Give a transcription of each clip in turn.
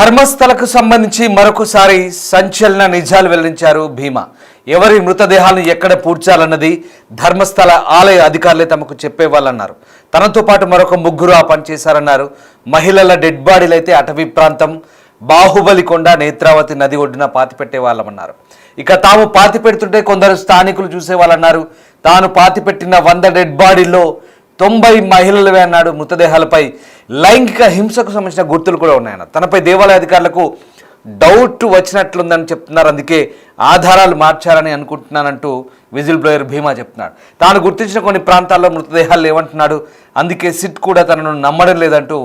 ధర్మస్థలకు సంబంధించి మరొకసారి సంచలన నిజాలు వెల్లడించారు భీమా. ఎవరి మృతదేహాలను ఎక్కడ పూడ్చాలన్నది ధర్మస్థల ఆలయ అధికారులే తమకు చెప్పేవాళ్ళన్నారు. తనతో పాటు మరొక ముగ్గురు ఆ పని చేశారన్నారు. మహిళల డెడ్ బాడీలు అయితే అటవీ ప్రాంతం బాహుబలికొండ నేత్రావతి నది ఒడ్డున పాతిపెట్టే వాళ్ళమన్నారు. ఇక తాము పాతిపెడుతుంటే కొందరు స్థానికులు చూసేవాళ్ళన్నారు. తాను పాతిపెట్టిన 100 డెడ్ బాడీల్లో 90 మహిళలవే అన్నాడు. మృతదేహాలపై లైంగిక హింసకు సంబంధించిన గుర్తులు కూడా ఉన్నాయన్న. తనపై దేవాలయ అధికారులకు డౌట్ వచ్చినట్లుందని చెప్తున్నారు. అందుకే ఆధారాలు మార్చారని అనుకుంటున్నానంటూ విజిల్ బ్లోయర్ భీమా చెప్తున్నాడు. తాను గుర్తించిన కొన్ని ప్రాంతాల్లో మృతదేహాలు లేవంటున్నాడు. అందుకే సిట్ కూడా తనను నమ్మడం లేదంటూ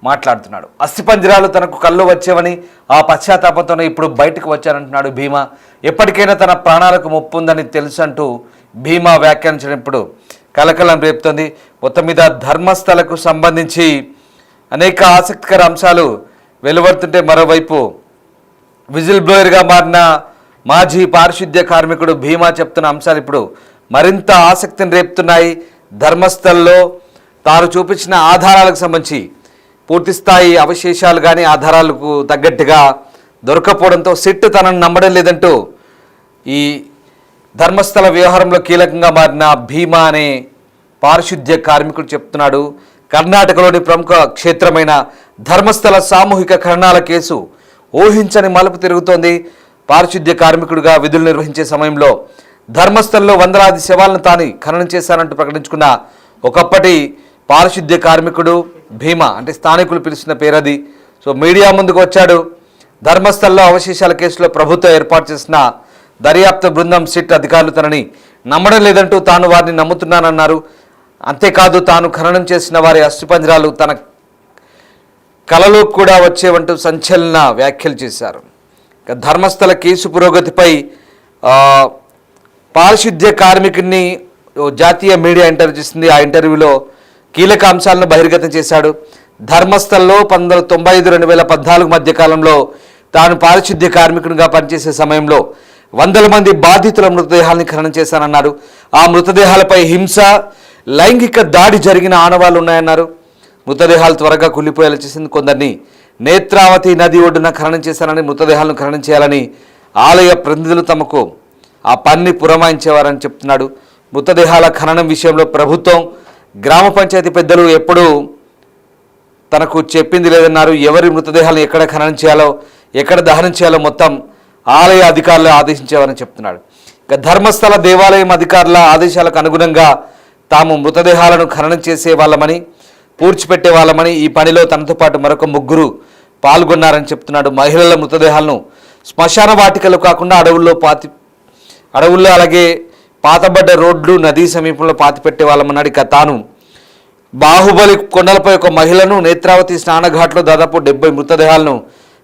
మాట్లాడుతున్నాడు. అస్థిపంజరాలు తనకు కళ్ళు వచ్చేవని ఆ పశ్చాత్తాపంతోనే ఇప్పుడు బయటకు వచ్చానంటున్నాడు భీమా. ఎప్పటికైనా తన ప్రాణాలకు ముప్పు ఉందని తెలుసు అంటూ భీమా వ్యాఖ్యానించినప్పుడు కలకలం రేపుతోంది. మొత్తం మీద ధర్మస్థలకు సంబంధించి అనేక ఆసక్తికర అంశాలు వెలువడుతుంటే మరోవైపు విజిల్ బ్లోయర్గా మారిన మాజీ పారిశుద్ధ్య కార్మికుడు భీమా చెప్తున్న అంశాలు ఇప్పుడు మరింత ఆసక్తిని రేపుతున్నాయి. ధర్మస్థల్లో తాను చూపించిన ఆధారాలకు సంబంధించి పూర్తిస్థాయి అవశేషాలు కానీ ఆధారాలకు తగ్గట్టుగా దొరకపోవడంతో సిట్ తనను నమ్మడం లేదంటూ ఈ ధర్మస్థల వ్యవహారంలో కీలకంగా మారిన భీమా అనే పారిశుద్ధ్య కార్మికుడు చెప్తున్నాడు. కర్ణాటకలోని ప్రముఖ క్షేత్రమైన ధర్మస్థల సామూహిక ఖననాల కేసు ఊహించని మలుపు తిరుగుతోంది. పారిశుద్ధ్య కార్మికుడిగా విధులు నిర్వహించే సమయంలో ధర్మస్థలంలో వందలాది శవాలను తాను ఖననం చేశానంటూ ప్రకటించుకున్న ఒకప్పటి పారిశుద్ధ్య కార్మికుడు భీమా, అంటే స్థానికులు పిలుస్తున్న పేరది. సో మీడియా ముందుకు వచ్చాడు. ధర్మస్థలంలో అవశేషాల కేసులో ప్రభుత్వం ఏర్పాటు చేసిన దర్యాప్తు బృందం సిట్ అధికారులు తనని నమ్మడం లేదంటూ తాను వారిని నమ్ముతున్నానన్నారు. అంతేకాదు తాను ఖననం చేసిన వారి అస్థిపంజరాలు తన కలలో కూడా వచ్చేవంటూ సంచలన వ్యాఖ్యలు చేశారు. ధర్మస్థల కేసు పురోగతిపై పారిశుద్ధ్య కార్మికుడిని జాతీయ మీడియా ఇంటర్వ్యూ చేసింది. ఆ ఇంటర్వ్యూలో కీలక అంశాలను బహిర్గతం చేశాడు. ధర్మస్థల్లో 1995-2014 మధ్య కాలంలో తాను పారిశుద్ధ్య కార్మికుడిగా పనిచేసే సమయంలో వందల మంది బాధితుల మృతదేహాలను ఖననం చేశానన్నారు. ఆ మృతదేహాలపై హింస, లైంగిక దాడి జరిగిన ఆనవాళ్లు ఉన్నాయన్నారు. మృతదేహాలు త్వరగా కుళ్ళిపోయేలా చేసింది. కొందరిని నేత్రావతి నది ఒడ్డున ఖననం చేశారని, మృతదేహాలను ఖననం చేయాలని ఆలయ ప్రతినిధులు తమకు ఆ పన్ని పురమాయించేవారని చెప్తున్నాడు. మృతదేహాల ఖననం విషయంలో ప్రభుత్వం, గ్రామ పంచాయతీ పెద్దలు ఎప్పుడూ తనకు చెప్పింది లేదన్నారు. ఎవరి మృతదేహాలను ఎక్కడ ఖననం చేయాలో, ఎక్కడ దహనం చేయాలో మొత్తం ఆలయ అధికారులు ఆదేశించేవారని చెప్తున్నాడు. ఇక ధర్మస్థల దేవాలయం అధికారుల ఆదేశాలకు అనుగుణంగా తాము మృతదేహాలను ఖననం చేసే వాళ్ళమని, పూడ్చిపెట్టే వాళ్ళమని, ఈ పనిలో తనతో పాటు మరొక ముగ్గురు పాల్గొన్నారని చెప్తున్నాడు. మహిళల మృతదేహాలను శ్మశాన వాటికలు కాకుండా అడవుల్లో అలాగే పాతబడ్డ రోడ్లు, నదీ సమీపంలో పాతిపెట్టే వాళ్ళమన్నాడు. ఇక తాను బాహుబలి కొండలపై ఒక మహిళను, నేత్రావతి స్నానఘాట్లో దాదాపు 70 మృతదేహాలను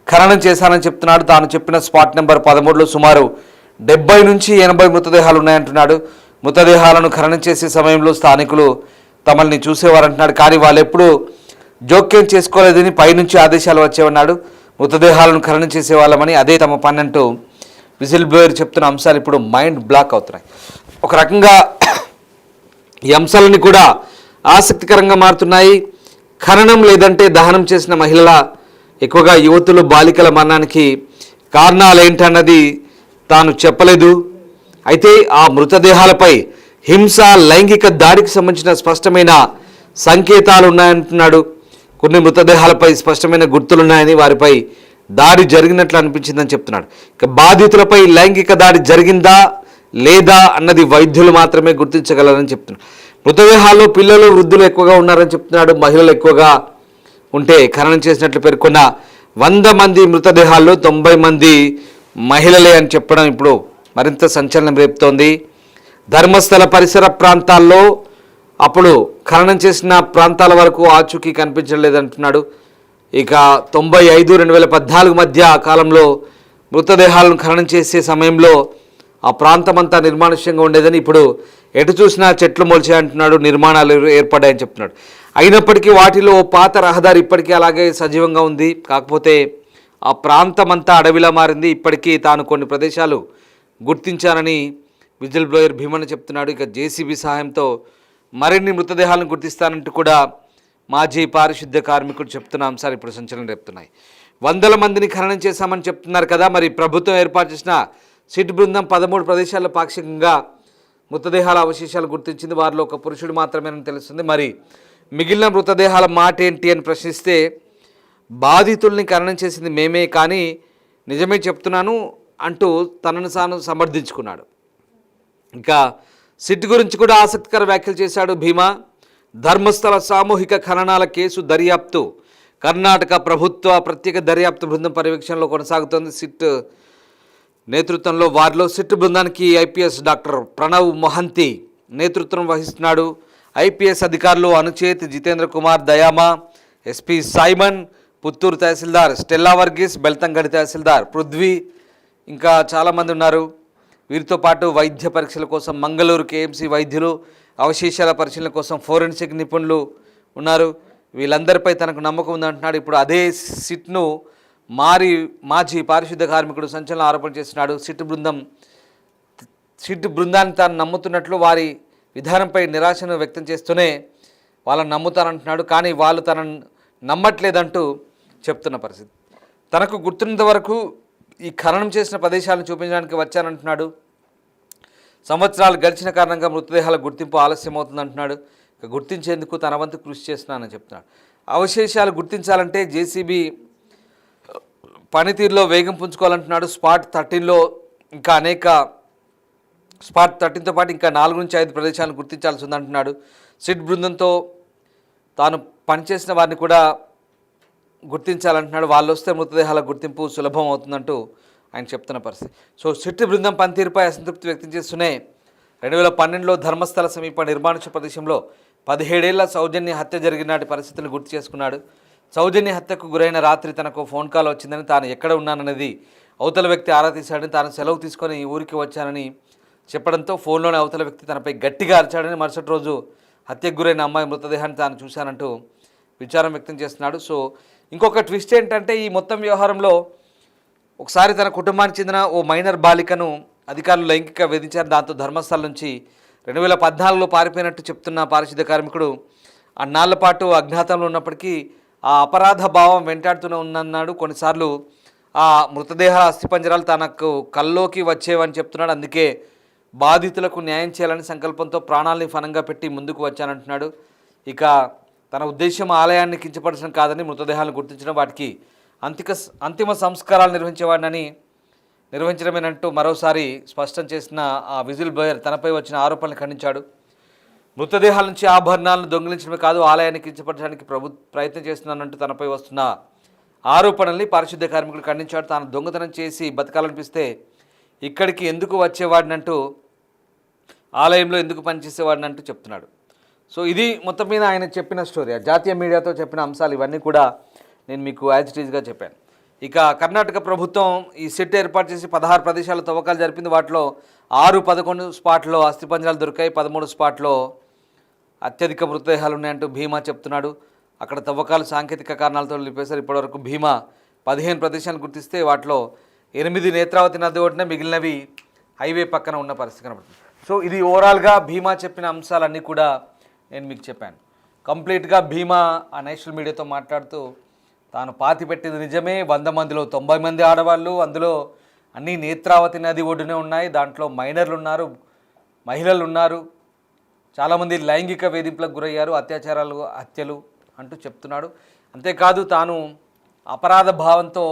ఖననం చేశానని చెప్తున్నాడు. తాను చెప్పిన స్పాట్ నెంబర్ 13లో సుమారు 70 నుంచి 80 మృతదేహాలు ఉన్నాయంటున్నాడు. మృతదేహాలను ఖననం చేసే సమయంలో స్థానికులు తమల్ని చూసేవారంటున్నాడు. కానీ వాళ్ళు ఎప్పుడూ జోక్యం చేసుకోలేదని పైనుంచి ఆదేశాలు వచ్చేవన్నాడు. మృతదేహాలను ఖననం చేసేవాళ్ళమని, అదే తమ పని అంటూ విజిల్ బ్లోయర్ చెప్తున్న అంశాలు ఇప్పుడు మైండ్ బ్లాక్ అవుతున్నాయి. ఒక రకంగా ఈ అంశాలన్నీ కూడా ఆసక్తికరంగా మారుతున్నాయి. ఖననం లేదంటే దహనం చేసిన మహిళల, ఎక్కువగా యువతులు, బాలికల మరణానికి కారణాలు ఏంటన్నది తాను చెప్పలేదు. అయితే ఆ మృతదేహాలపై హింస, లైంగిక దాడికి సంబంధించిన స్పష్టమైన సంకేతాలు ఉన్నాయంటున్నాడు. కొన్ని మృతదేహాలపై స్పష్టమైన గుర్తులున్నాయని, వారిపై దాడి జరిగినట్లు అనిపించిందని చెప్తున్నాడు. ఇక బాధితులపై లైంగిక దాడి జరిగిందా లేదా అన్నది వైద్యులు మాత్రమే గుర్తించగలరని చెప్తున్నాడు. మృతదేహాల్లో పిల్లలు, వృద్ధులు ఎక్కువగా ఉన్నారని చెప్తున్నాడు. మహిళలు ఎక్కువగా ఉంటే ఖననం చేసినట్లు పేర్కొన్న 100 మంది మృతదేహాల్లో 90 మంది మహిళలే అని చెప్పడం ఇప్పుడు మరింత సంచలనం రేపుతోంది. ధర్మస్థల పరిసర ప్రాంతాల్లో అప్పుడు ఖననం చేసిన ప్రాంతాల వరకు ఆచూకీ కనిపించడం లేదంటున్నాడు. ఇక 95-2014 మధ్య కాలంలో మృతదేహాలను ఖననం చేసే సమయంలో ఆ ప్రాంతం అంతా నిర్మానుష్యంగా ఉండేదని, ఇప్పుడు ఎటు చూసినా చెట్లు మొలిచాయంటున్నాడు, నిర్మాణాలు ఏర్పడ్డాయని చెప్తున్నాడు. అయినప్పటికీ వాటిలో పాత రహదారి ఇప్పటికీ అలాగే సజీవంగా ఉంది. కాకపోతే ఆ ప్రాంతం అంతా అడవిలా మారింది. ఇప్పటికీ తాను కొన్ని ప్రదేశాలు గుర్తించానని విజిల్ బ్లోయర్ భీమని చెప్తున్నాడు. ఇక జేసీబీ సహాయంతో మరిన్ని మృతదేహాలను గుర్తిస్తానంటూ కూడా మాజీ పారిశుద్ధ్య కార్మికుడు చెప్తున్న అంశాలు ఇప్పుడు సంచలనం రేపుతున్నాయి. వందల మందిని ఖననం చేశామని చెప్తున్నారు కదా. మరి ప్రభుత్వం ఏర్పాటు చేసిన సిట్ బృందం 13 ప్రదేశాల్లో పాక్షికంగా మృతదేహాల అవశేషాలు గుర్తించింది. వారిలో ఒక పురుషుడు మాత్రమేనని తెలుస్తుంది. మరి మిగిలిన మృతదేహాల మాట ఏంటి అని ప్రశ్నిస్తే బాధితుల్ని ఖననం చేసింది మేమే కానీ నిజమే చెప్తున్నాను అంటూ తనను తాను సమర్థించుకున్నాడు. ఇంకా సిట్ గురించి కూడా ఆసక్తికర వ్యాఖ్యలు చేశాడు భీమా. ధర్మస్థల సామూహిక ఖననాల కేసు దర్యాప్తు కర్ణాటక ప్రభుత్వ ప్రత్యేక దర్యాప్తు బృందం పర్యవేక్షణలో కొనసాగుతోంది. సిట్ నేతృత్వంలో వారిలో సిట్ బృందానికి ఐపీఎస్ డాక్టర్ ప్రణవ్ మొహంతి నేతృత్వం వహిస్తున్నాడు. ఐపీఎస్ అధికారులు అనుచేత్, జితేంద్ర కుమార్, దయామా, ఎస్పీ సైమన్, పుత్తూరు తహసీల్దార్ స్టెల్లా వర్గీస్, బెల్తంగడి తహసీల్దార్ పృథ్వీ, ఇంకా చాలామంది ఉన్నారు. వీరితో పాటు వైద్య పరీక్షల కోసం మంగళూరు కేఎంసీ వైద్యులు, అవశేషాల పరిశీలన కోసం ఫోరెన్సిక్ నిపుణులు ఉన్నారు. వీళ్ళందరిపై తనకు నమ్మకం ఉందంటున్నాడు. ఇప్పుడు అదే సిట్ను మాజీ పారిశుద్ధ కార్మికుడు సంచలన ఆరోపణ చేస్తున్నాడు. సిట్ బృందాన్ని తాను నమ్ముతున్నట్లు వారి విధానంపై నిరాశను వ్యక్తం చేస్తూనే వాళ్ళని నమ్ముతానంటున్నాడు. కానీ వాళ్ళు తనను నమ్మట్లేదంటూ చెప్తున్న పరిస్థితి. తనకు గుర్తున్నంత వరకు ఈ ఖననం చేసిన ప్రదేశాలను చూపించడానికి వచ్చానంటున్నాడు. సంవత్సరాలు గడిచిన కారణంగా మృతదేహాల గుర్తింపు ఆలస్యం అవుతుందంటున్నాడు. ఇక గుర్తించేందుకు తన వంతు కృషి చేస్తున్నానని చెప్తున్నాడు. అవశేషాలు గుర్తించాలంటే జేసీబీ పనితీరులో వేగం పుంజుకోవాలంటున్నాడు. స్పాట్ 13లో ఇంకా స్పాట్ 13తో పాటు ఇంకా 4 నుంచి 5 ప్రదేశాలను గుర్తించాల్సి ఉందంటున్నాడు. సిట్ బృందంతో తాను పనిచేసిన వారిని కూడా గుర్తించాలంటున్నాడు. వాళ్ళు వస్తే మృతదేహాల గుర్తింపు సులభం అవుతుందంటూ ఆయన చెప్తున్న పరిస్థితి. సో సిట్ బృందం పనితీరుపై అసంతృప్తి వ్యక్తం చేస్తూనే 2012లో ధర్మస్థల సమీప నిర్మానుష్య ప్రదేశంలో 17 ఏళ్ల సౌజన్య హత్య జరిగిన నాటి పరిస్థితులను గుర్తు చేసుకున్నాడు. సౌజన్య హత్యకు గురైన రాత్రి తనకు ఫోన్ కాల్ వచ్చిందని, తాను ఎక్కడ ఉన్నానన్నది అవతల వ్యక్తి ఆరా తీశాడని, తాను సెలవు తీసుకొని ఈ ఊరికి వచ్చానని చెప్పడంతో ఫోన్లోనే అవతల వ్యక్తి తనపై గట్టిగా అరిచాడని, మరుసటి రోజు హత్యకు గురైన అమ్మాయి మృతదేహాన్ని తాను చూశానంటూ విచారం వ్యక్తం చేస్తున్నాడు. సో ఇంకొక ట్విస్ట్ ఏంటంటే ఈ మొత్తం వ్యవహారంలో ఒకసారి తన కుటుంబానికి చెందిన ఓ మైనర్ బాలికను అధికారులు లైంగిక వేధించారు. దాంతో ధర్మస్థల నుంచి 2014లో పారిపోయినట్టు చెప్తున్న పారిశుద్ధ కార్మికుడు అన్నాళ్ల పాటు అజ్ఞాతంలో ఉన్నప్పటికీ ఆ అపరాధ భావం వెంటాడుతూనే ఉందన్నాడు. కొన్నిసార్లు ఆ మృతదేహాల అస్థిపంజరాలు తనకు కల్లోకి వచ్చేవని చెప్తున్నాడు. అందుకే బాధితులకు న్యాయం చేయాలని సంకల్పంతో ప్రాణాలని ఫనంగా పెట్టి ముందుకు వచ్చానంటున్నాడు. ఇక తన ఉద్దేశం ఆలయాన్ని కించపరచడం కాదని, మృతదేహాలను గుర్తించడం, వాటికి అంతిమ సంస్కారాలు నిర్వహించడమేనంటూ మరోసారి స్పష్టం చేసిన ఆ విజిల్ బ్లోయర్ తనపై వచ్చిన ఆరోపణలు ఖండించాడు. మృతదేహాల నుంచి ఆభరణాలను దొంగిలించడమే కాదు, ఆలయాన్ని కించపరచడానికి ప్రయత్నం చేస్తున్నానంటూ తనపై వస్తున్న ఆరోపణల్ని పారిశుద్ధ కార్మికులు ఖండించాడు. తాను దొంగతనం చేసి బతకాలనిపిస్తే ఇక్కడికి ఎందుకు వచ్చేవాడినంటూ, ఆలయంలో ఎందుకు పనిచేసేవాడినంటూ చెప్తున్నాడు. సో ఇది మొత్తం మీద ఆయన చెప్పిన స్టోరీ. జాతీయ మీడియాతో చెప్పిన అంశాలు ఇవన్నీ కూడా నేను మీకు యాజ్ ఇట్ ఈజ్గా చెప్పాను. ఇక కర్ణాటక ప్రభుత్వం ఈ సిట్ ఏర్పాటు చేసి 16 ప్రదేశాల తవ్వకాలు జరిపింది. వాటిలో 11 స్పాట్లో అస్థిపంజరాలు దొరికాయి. 13 స్పాట్లో అత్యధిక మృతదేహాలు ఉన్నాయంటూ భీమా చెప్తున్నాడు. అక్కడ తవ్వకాలు సాంకేతిక కారణాలతో నిలిపేశారు. ఇప్పటివరకు భీమా 15 ప్రదేశాలను గుర్తిస్తే వాటిలో 8 నేత్రావతి నది ఒడ్డున, మిగిలినవి హైవే పక్కన ఉన్న పరిస్థితి కనబడుతుంది. సో ఇది ఓవరాల్గా భీమా చెప్పిన అంశాలన్నీ కూడా నేను మీకు చెప్పాను. కంప్లీట్గా భీమా ఆ నేషనల్ మీడియాతో మాట్లాడుతూ తాను పాతి పెట్టింది నిజమే, 100 మందిలో 90 మంది ఆడవాళ్ళు, అందులో అన్నీ నేత్రావతి నది ఒడ్డునే ఉన్నాయి, దాంట్లో మైనర్లు ఉన్నారు, మహిళలు ఉన్నారు, చాలామంది లైంగిక వేధింపులకు గురయ్యారు, అత్యాచారాలు, హత్యలు అంటూ చెప్తున్నాడు. అంతేకాదు తాను అపరాధ భావంతో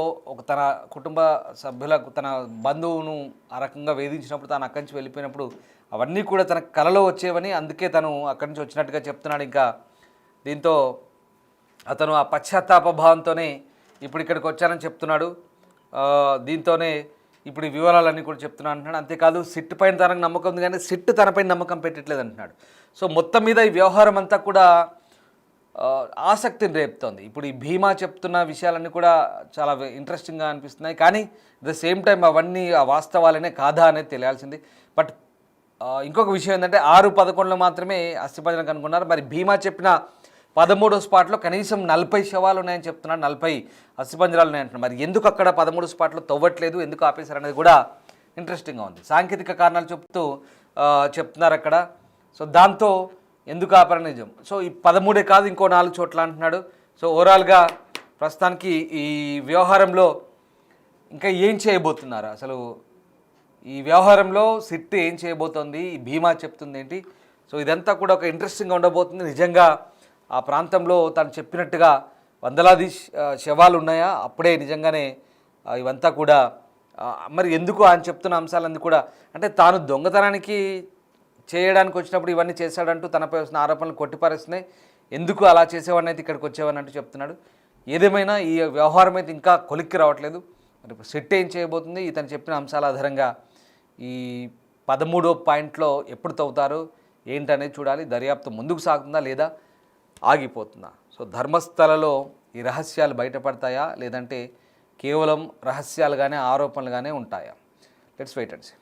తన కుటుంబ సభ్యులకు, తన బంధువును ఆ రకంగా వేధించినప్పుడు తాను అక్కడి నుంచి వెళ్ళిపోయినప్పుడు అవన్నీ కూడా తన కలలో వచ్చేవని, అందుకే తను అక్కడి నుంచి వచ్చినట్టుగా చెప్తున్నాడు. ఇంకా దీంతో అతను ఆ పశ్చాత్తాప భావంతోనే ఇప్పుడు ఇక్కడికి వచ్చానని చెప్తున్నాడు. దీంతోనే ఇప్పుడు ఈ వివరాలన్నీ కూడా చెప్తున్నాను అంటున్నాడు. అంతేకాదు సిట్ పైన తనకు నమ్మకం ఉంది కానీ సిట్ తనపై నమ్మకం పెట్టట్లేదు అంటున్నాడు. సో మొత్తం మీద ఈ వ్యవహారం అంతా కూడా ఆసక్తిని రేపుతోంది. ఇప్పుడు ఈ భీమా చెప్తున్న విషయాలన్నీ కూడా చాలా ఇంట్రెస్టింగ్గా అనిపిస్తున్నాయి. కానీ అట్ ద సేమ్ టైం అవన్నీ ఆ వాస్తవాలనే కాదా అనేది తెలియాల్సింది. బట్ ఇంకొక విషయం ఏంటంటే 6-11లో మాత్రమే అస్థిపంజరం కనుగొన్నారు. మరి భీమా చెప్పిన 13వ స్పాట్లో కనీసం 40 శవాలు ఉన్నాయని చెప్తున్నాడు, 40 అస్థిపంజరాలు ఉన్నాయంటున్నాడు. మరి ఎందుకు అక్కడ 13 స్పాట్లో తవ్వట్లేదు, ఎందుకు ఆపేశారు అనేది కూడా ఇంట్రెస్టింగ్గా ఉంది. సాంకేతిక కారణాలు చెప్తున్నారు అక్కడ. సో దాంతో ఎందుకు ఆపరని నిజం. సో ఈ 13 కాదు ఇంకో 4 చోట్ల అంటున్నాడు. సో ఓవరాల్గా ప్రస్తుతానికి ఈ వ్యవహారంలో ఇంకా ఏం చేయబోతున్నారు అసలు? ఈ వ్యవహారంలో సిట్ ఏం చేయబోతోంది, ఈ భీమా చెప్తుంది ఏంటి? సో ఇదంతా కూడా ఒక ఇంట్రెస్టింగ్గా ఉండబోతుంది. నిజంగా ఆ ప్రాంతంలో తను చెప్పినట్టుగా వందలాది శవాలు ఉన్నాయా? అప్పుడే నిజంగానే ఇవంతా కూడా మరి ఎందుకు ఆయన చెప్తున్న అంశాలన్నీ కూడా అంటే తాను దొంగతనానికి చేయడానికి వచ్చినప్పుడు ఇవన్నీ చేశాడంటూ తనపై వస్తున్న ఆరోపణలు కొట్టిపారేస్తున్నాయి. ఎందుకు అలా చేసేవాడిని అయితే ఇక్కడికి వచ్చేవాడిని అంటూ చెప్తున్నాడు. ఏదేమైనా ఈ వ్యవహారం అయితే ఇంకా కొలిక్కి రావట్లేదు. మరి సిట్ ఏం చేయబోతుంది? ఇతను చెప్పిన అంశాల ఆధారంగా ఈ 13వ పాయింట్లో ఎప్పుడు తవ్వుతారు ఏంటనేది చూడాలి. దర్యాప్తు ముందుకు సాగుతుందా లేదా ఆగిపోతుందా? సో ధర్మస్థలలో ఈ రహస్యాలు బయటపడతాయా లేదంటే కేవలం రహస్యాలుగానే ఆరోపణలుగానే ఉంటాయా? Let's wait and see.